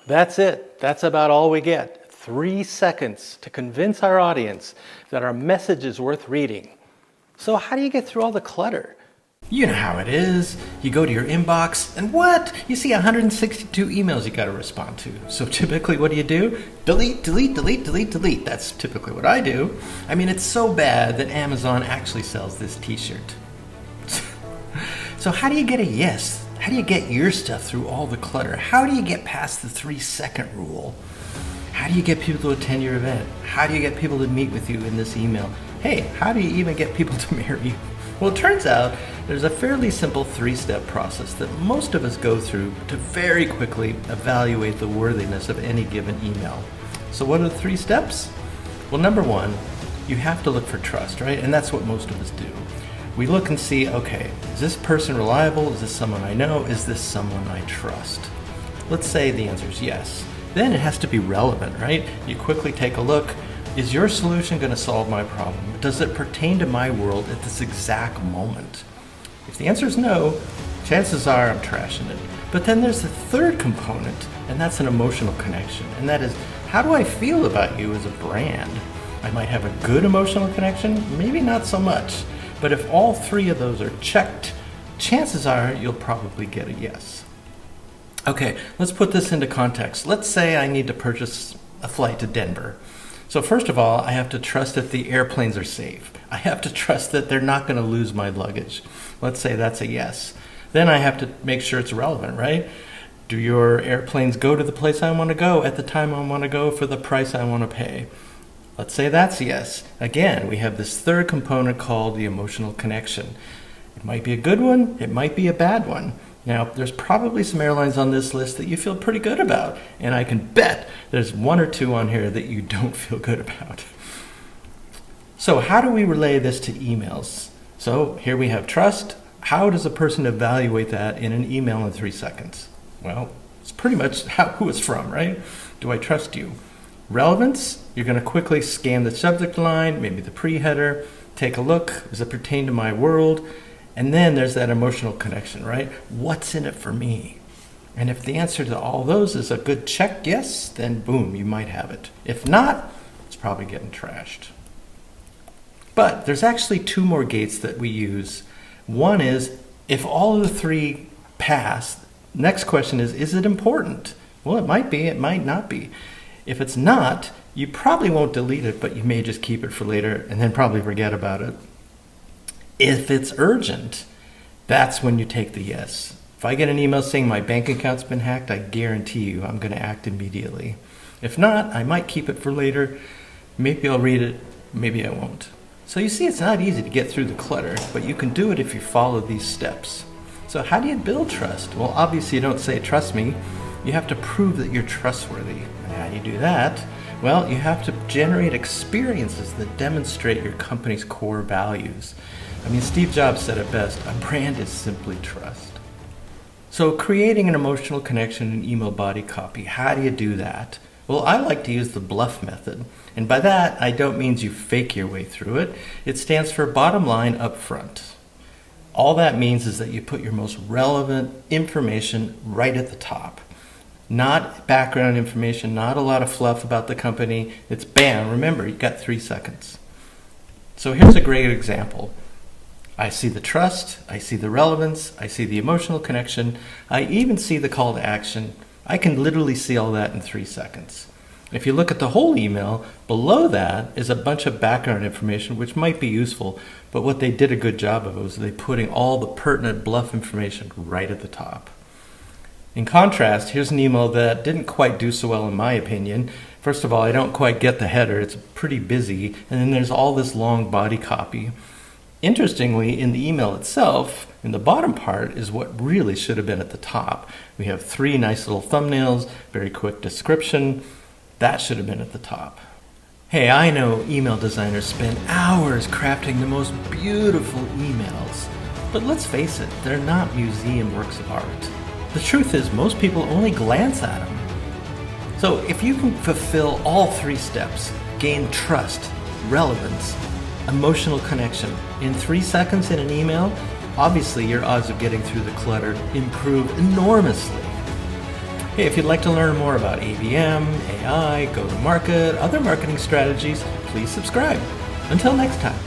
That's it. That's about all we get. 3 seconds to convince our audience that our message is worth reading. So how do you get through all the clutter? You know how it is. You go to your inbox, and what? You see 162 emails you got to respond to. So typically, what do? Delete, delete, delete, delete, delete. That's typically what I do. I mean, it's so bad that Amazon actually sells this t-shirt. So how do you get a yes? How do you get your stuff through all the clutter? How do you get past the 3-second rule? How do you get people to attend your event? How do you get people to meet with you in this email? Hey, how do you even get people to marry you? Well, it turns out there's a fairly simple 3-step process that most of us go through to very quickly evaluate the worthiness of any given email. So what are the 3 steps? Well, number 1, you have to look for trust, right? And that's what most of us do. We look and see, okay, is this person reliable? Is this someone I know? Is this someone I trust? Let's say the answer is yes. Then it has to be relevant, right? You quickly take a look. Is your solution going to solve my problem? Does it pertain to my world at this exact moment? If the answer is no, chances are I'm trashing it. But then there's the third component, and that's an emotional connection. And that is, how do I feel about you as a brand? I might have a good emotional connection, maybe not so much. But if all 3 of those are checked, chances are you'll probably get a yes. Okay, let's put this into context. Let's say I need to purchase a flight to Denver. So first of all, I have to trust that the airplanes are safe. I have to trust that they're not going to lose my luggage. Let's say that's a yes. Then I have to make sure it's relevant, right? Do your airplanes go to the place I want to go at the time I want to go for the price I want to pay? Let's say that's a yes. Again, we have this third component called the emotional connection. It might be a good one, it might be a bad one. Now, there's probably some airlines on this list that you feel pretty good about, and I can bet there's 1 or 2 on here that you don't feel good about. So how do we relay this to emails? So here we have trust. How does a person evaluate that in an email in 3 seconds? Well, it's pretty much who it's from, right? Do I trust you? Relevance, you're going to quickly scan the subject line, maybe the pre-header, take a look, does it pertain to my world? And then there's that emotional connection, right? What's in it for me? And if the answer to all those is a good check yes, then boom, you might have it. If not, it's probably getting trashed. But there's actually 2 more gates that we use. One is, if all of the 3 pass, next question is it important? Well, it might be, it might not be. If it's not, you probably won't delete it, but you may just keep it for later and then probably forget about it. If it's urgent, that's when you take the yes. If I get an email saying my bank account's been hacked, I guarantee you I'm going to act immediately. If not, I might keep it for later. Maybe I'll read it, maybe I won't. So you see, it's not easy to get through the clutter, but you can do it if you follow these steps. So how do you build trust? Well, obviously you don't say, trust me. You have to prove that you're trustworthy. And how do you do that? Well, you have to generate experiences that demonstrate your company's core values. I mean, Steve Jobs said it best, a brand is simply trust. So creating an emotional connection in email body copy, how do you do that? Well, I like to use the bluff method. And by that, I don't mean you fake your way through it. It stands for bottom line up front. All that means is that you put your most relevant information right at the top. Not background information, not a lot of fluff about the company. It's bam, remember, you've got 3 seconds. So here's a great example. I see the trust, I see the relevance, I see the emotional connection, I even see the call to action. I can literally see all that in 3 seconds. If you look at the whole email, below that is a bunch of background information which might be useful, but what they did a good job of was they putting all the pertinent bluff information right at the top. In contrast, here's an email that didn't quite do so well in my opinion. First of all, I don't quite get the header, it's pretty busy, and then there's all this long body copy. Interestingly, in the email itself, in the bottom part is what really should have been at the top. We have 3 nice little thumbnails, very quick description. That should have been at the top. Hey, I know email designers spend hours crafting the most beautiful emails. But let's face it, they're not museum works of art. The truth is, most people only glance at them. So if you can fulfill all 3 steps, gain trust, relevance, emotional connection in 3 seconds in an email, obviously your odds of getting through the clutter improve enormously. Hey, if you'd like to learn more about ABM, AI, go-to-market, other marketing strategies, please subscribe. Until next time.